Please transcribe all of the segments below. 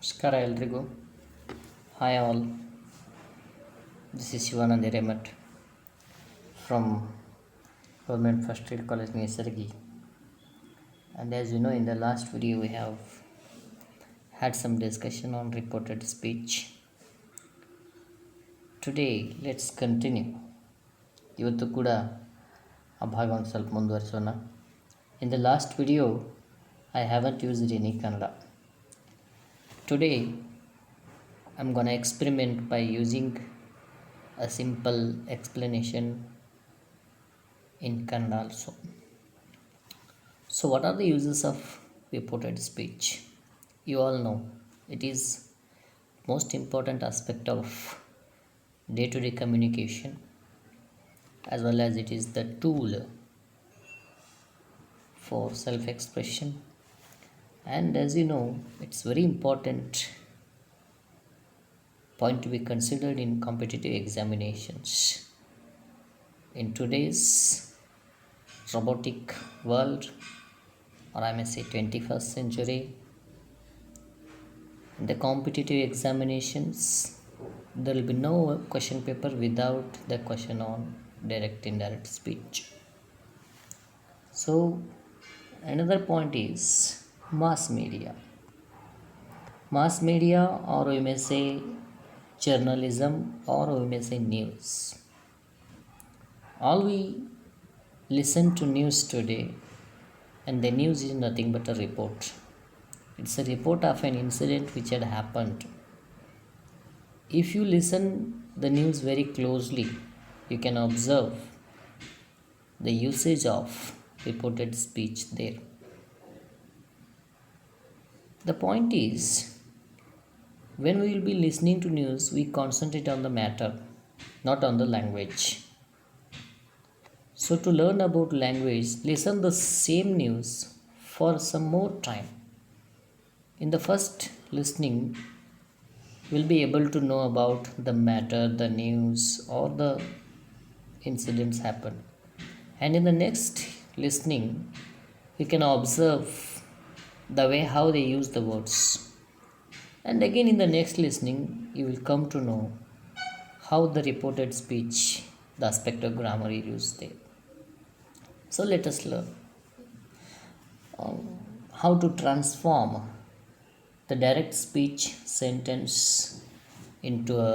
ನಮಸ್ಕಾರ ಎಲ್ರಿಗೂ. Hi all, this is Shivananda Hiremath from Government First Aid College Nesargi. And as you know, in the last video we have had some discussion on reported speech. Today let's continue. ಇವತ್ತು ಕೂಡ ಆ ಭಾಗ ಒಂದು ಸ್ವಲ್ಪ ಮುಂದುವರಿಸೋಣ. In the last video I haven't used any Kannada. Today I'm gonna experiment by using a simple explanation in Kannada also. So what are the uses of reported speech? You all know it is most important aspect of day-to-day communication, as well as it is the tool for self-expression. And as you know, it's very important point to be considered in competitive examinations. In today's robotic world, or I may say 21st century, in the competitive examinations, there will be no question paper without the question on direct indirect speech. So another point is mass media. Mass media, or we may say journalism, or we may say news. All we listen to news today, and the news is nothing but a report. It's a report of an incident which had happened. If you listen the news very closely, you can observe the usage of reported speech there. The point is, when we will be listening to news, we concentrate on the matter, not on the language. So to learn about language, listen the same news for some more time. In the first listening, we'll be able to know about the matter, the news, or the incidents happen. And in the next listening, we can observe the way how they use the words. And again in the next listening, you will come to know how the reported speech, the aspect of grammar is used there. So let us learn how to transform the direct speech sentence into a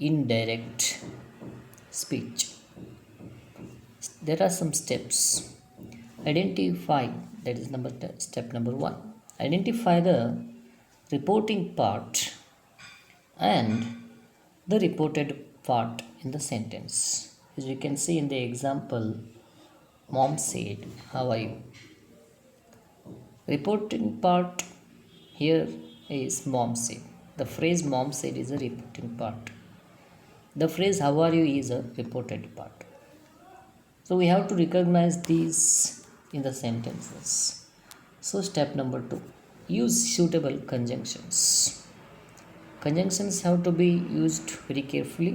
indirect speech. There are some steps. Identify, that is step number 1. Identify the reporting part and the reported part in the sentence. As you can see in the example, mom said, "How are you?" Reporting part here is mom said. The phrase mom said is a reporting part. The phrase how are you is a reported part. So we have to recognize these in the sentences. So step number 2, use suitable conjunctions. Conjunctions have to be used very carefully,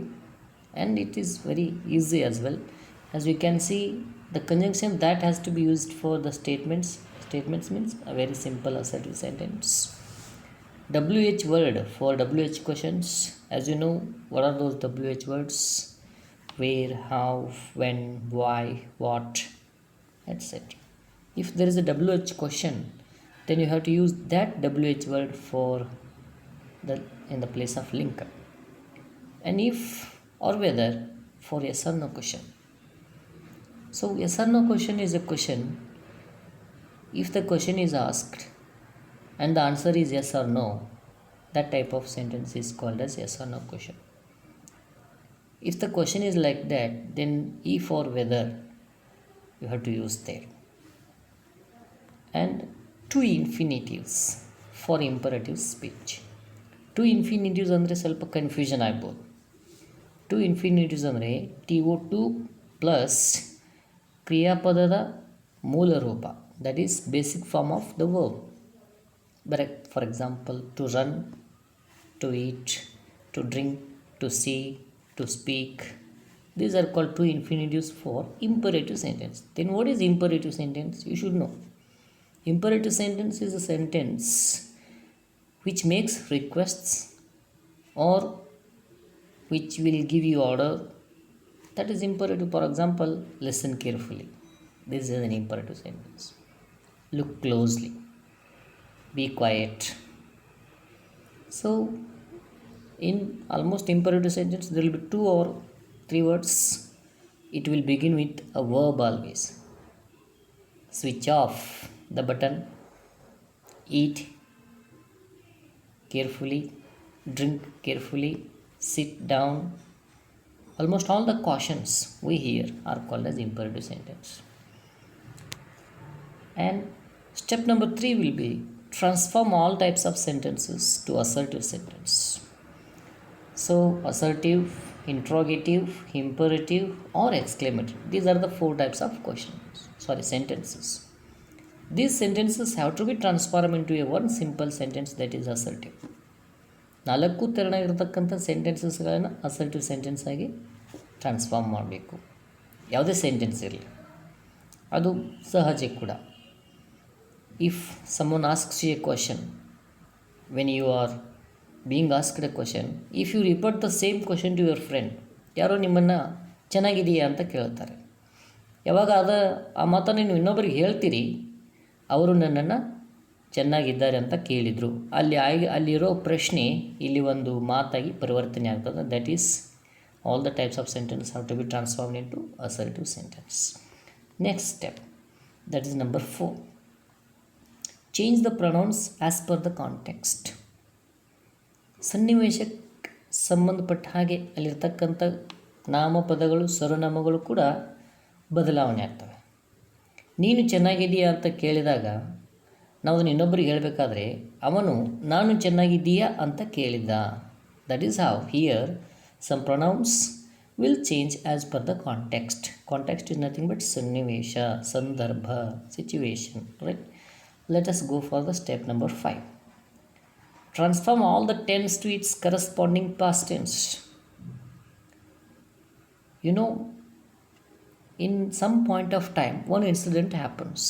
and it is very easy as well. As we can see, the conjunction that has to be used for the statements means a very simple assertive sentence. WH word for WH questions. As you know, what are those WH words? Where, how, when, why, what, etc. If there is a WH question, then you have to use that WH word for in the place of link. And if or whether for yes or no question. So yes or no question is a question if the question is asked and the answer is yes or no. That type of sentence is called as yes or no question. If the question is like that, then if or whether you have to use there. And two infinitives for imperative speech. Two infinitives ಅಂದರೆ ಸ್ವಲ್ಪ confusion ಆಗ್ಬೋದು. To ಇನ್ಫಿನಿಟಿವ್ಸ್ ಅಂದರೆ TO2 plus ಕ್ರಿಯಾಪದದ ಮೂಲ ರೂಪ, that is basic form of the verb. For example, to run, to eat, to drink, to see, to speak. These are called two infinitives for imperative sentence. Then what is imperative sentence? You should know. Imperative sentence is a sentence which makes requests or which will give you order, that is imperative. For example, listen carefully, this is an imperative sentence. Look closely, be quiet. So in almost imperative sentence there will be two or three words. It will begin with a verb always. Switch off the button, eat carefully, drink carefully, sit down. Almost all the cautions we hear are called as imperative sentence. And step number 3 will be transform all types of sentences to assertive sentence. So assertive, interrogative, imperative or exclamative, these are the 4 types of sentences. These sentences have to be transformed into a one simple sentence that is assertive. 4 ತೆರನಾಗಿರ್ತಕ್ಕಂಥ ಸೆಂಟೆನ್ಸಸ್ಗಳನ್ನು assertive sentence ಆಗಿ transform ಮಾಡಬೇಕು. ಯಾವುದೇ sentence ಇರಲಿ, ಅದು ಸಹಜ ಕೂಡ. If someone asks you a question, when you are being asked a question, if you repeat the same question to your friend, ಯಾರೋ ನಿಮ್ಮನ್ನು ಚೆನ್ನಾಗಿದೆಯಾ ಅಂತ ಕೇಳ್ತಾರೆ, ಯಾವಾಗ ಆ ಮಾತನ್ನು ನೀವು ಇನ್ನೊಬ್ಬರಿಗೆ ಹೇಳ್ತೀರಿ, ಅವರು ನನ್ನನ್ನು ಚೆನ್ನಾಗಿದ್ದಾರೆ ಅಂತ ಕೇಳಿದರು, ಅಲ್ಲಿರೋ ಪ್ರಶ್ನೆ ಇಲ್ಲಿ ಒಂದು ಮಾತಾಗಿ ಪರಿವರ್ತನೆ ಆಗ್ತದೆ. That is all the types of sentence have to be transformed into assertive sentence. Next step, that is number 4. Change the pronouns as per the context. ಸನ್ನಿವೇಶಕ್ಕೆ ಸಂಬಂಧಪಟ್ಟ ಹಾಗೆ ಅಲ್ಲಿರ್ತಕ್ಕಂಥ ನಾಮಪದಗಳು, ಸರ್ವನಾಮಗಳು ಕೂಡ ಬದಲಾವಣೆ ಆಗ್ತವೆ. ನೀನು ಚೆನ್ನಾಗಿದೆಯಾ ಅಂತ ಕೇಳಿದಾಗ ನಾವು ಅದನ್ನು ಇನ್ನೊಬ್ಬರಿಗೆ ಹೇಳಬೇಕಾದ್ರೆ ಅವನು ನಾನು ಚೆನ್ನಾಗಿದ್ದೀಯಾ ಅಂತ ಕೇಳಿದ್ದ. That is how here some pronouns will change as per the context. Context is nothing but ಸನ್ನಿವೇಶ, ಸಂದರ್ಭ, situation, right. Let us go for the step number 5. Transform all the tense to its corresponding past tense. You know, in some point of time, one incident happens.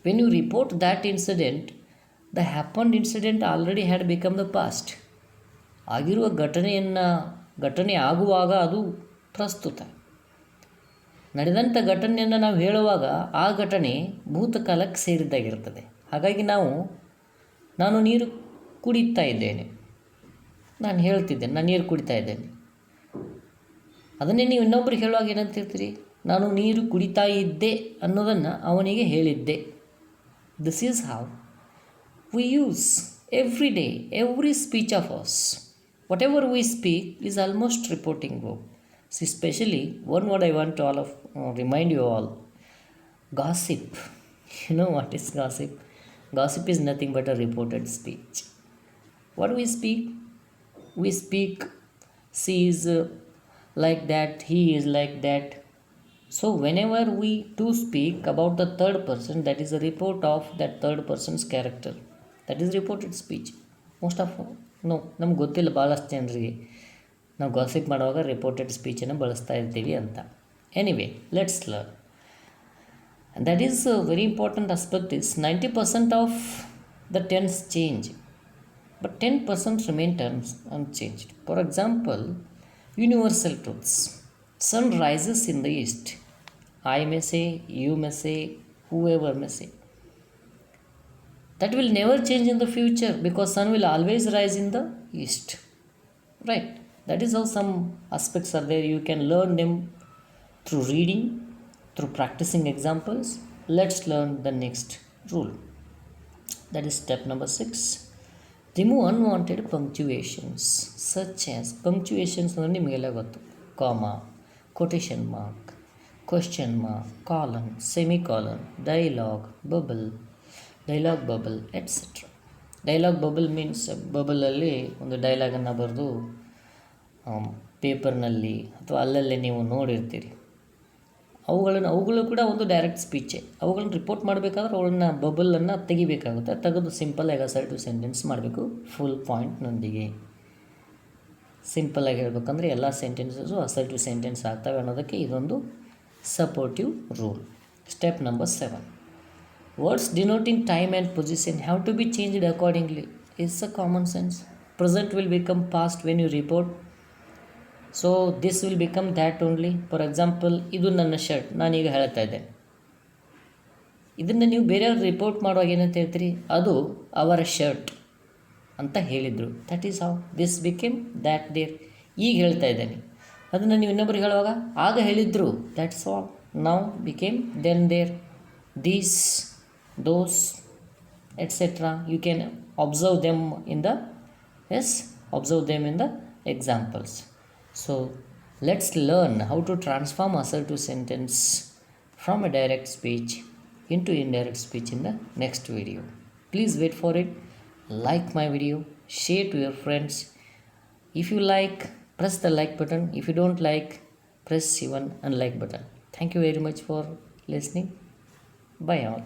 When you report that incident, the happened incident already had become the past. ಆಗಿರುವ ಘಟನೆ ಆಗುವಾಗ ಅದು ಪ್ರಸ್ತುತ. ನಡೆದಂಥ ಘಟನೆಯನ್ನು ನಾವು ಹೇಳುವಾಗ ಆ ಘಟನೆ ಭೂತಕಾಲಕ್ಕೆ ಸೇರಿದ್ದಾಗಿರ್ತದೆ. ಹಾಗಾಗಿ ನಾನು ನೀರು ಕುಡಿತಾ ಇದ್ದೇನೆ, ನಾನು ಹೇಳ್ತಿದ್ದೇನೆ ನಾನು ನೀರು ಕುಡಿತಾ ಇದ್ದೇನೆ. ಅದನ್ನೇ ನೀವು ಇನ್ನೊಬ್ರಿಗೆ ಹೇಳುವಾಗ ಏನಂತಿರ್ತೀರಿ, ನಾನು ನೀರು ಕುಡಿತಾ ಇದ್ದೆ ಅನ್ನೋದನ್ನು ಅವನಿಗೆ ಹೇಳಿದ್ದೆ. This is how we use every day, every speech of us. What ever we speak is almost reporting verb. Especially one word I want to remind you all, gossip. You know what is gossip? Gossip is nothing but a reported speech. What do we speak? We speak, she is like that, he is like that. So whenever we do speak about the third person, that is a report of that third person's character. That is reported speech. Most of ನಮ್ಗೆ ಗೊತ್ತಿಲ್ಲ ಭಾಳಷ್ಟು ಜನರಿಗೆ ನಾವು gossip ಮಾಡುವಾಗ reported ಸ್ಪೀಚನ್ನು ಬಳಸ್ತಾ ಇರ್ತೀವಿ ಅಂತ. Anyway, let's learn. That is very important aspect is 90% of the tense change, but 10% remain terms unchanged. For example, universal truths. Sun rises in the east. I may say, you may say, whoever may say. That will never change in the future because sun will always rise in the east. Right? That is how some aspects are there. You can learn them through reading, through practicing examples. Let's learn the next rule. That is step number 6. Remove unwanted punctuations such as punctuations ಅಂದರೆ ನಿಮಗೆಲ್ಲ ಗೊತ್ತು. Comma, quotation mark, question mark, colon, semicolon, dialogue bubble etcetera. Dialogue bubble means ಬಬಲಲ್ಲಿ ಒಂದು ಡೈಲಾಗನ್ನು ಬರೆದು ಪೇಪರ್ನಲ್ಲಿ ಅಥವಾ ಅಲ್ಲಲ್ಲೇ ನೀವು ನೋಡಿರ್ತೀರಿ. ಅವುಗಳು ಕೂಡ ಒಂದು ಡೈರೆಕ್ಟ್ ಸ್ಪೀಚೇ. ಅವುಗಳನ್ನು ರಿಪೋರ್ಟ್ ಮಾಡಬೇಕಾದ್ರೆ ಅವುಗಳನ್ನ ಬಬಲನ್ನು ತೆಗಿಬೇಕಾಗುತ್ತೆ. ತೆಗೆದು ಸಿಂಪಲ್ಲಾಗಿ ಅಸರ್ಟಿವ್ ಸೆಂಟೆನ್ಸ್ ಮಾಡಬೇಕು ಫುಲ್ ಪಾಯಿಂಟ್ನೊಂದಿಗೆ. ಸಿಂಪಲ್ಲಾಗಿ ಹೇಳ್ಬೇಕಂದ್ರೆ ಎಲ್ಲ ಸೆಂಟೆನ್ಸಸ್ಸು ಅಸರ್ಟಿವ್ ಸೆಂಟೆನ್ಸ್ ಆಗ್ತವೆ ಅನ್ನೋದಕ್ಕೆ ಇದೊಂದು supportive rule. Step number 7. Words denoting time and position have to be changed accordingly. is a common sense. Present will become past when you report. So this will become that only. For example, ಇದು ನನ್ನ shirt, ನಾನೀಗ ಹೇಳ್ತಾ ಇದ್ದೇನೆ. ಇದನ್ನು ನೀವು ಬೇರೆಯವ್ರು report ಮಾಡುವಾಗ ಏನಂತ ಹೇಳ್ತೀರಿ, ಅದು ಅವರ ಶರ್ಟ್ ಅಂತ ಹೇಳಿದರು. That is how this became that there. ಈಗ ಹೇಳ್ತಾ ಇದ್ದೇನೆ, ಅದನ್ನು ನೀವು ಇನ್ನೊಬ್ರಿಗೆ ಹೇಳುವಾಗ ಆಗ ಹೇಳಿದ್ರು, that's all. Now became then there, these, those, etcetera. You can observe them in the observe them in the examples. So let's learn how to transform assertive sentence from a direct speech into indirect speech in the next video. Please wait for it. Like my video, share to your friends. If you like, press the like button. If you don't like, press even unlike button. Thank you very much for listening. Bye all.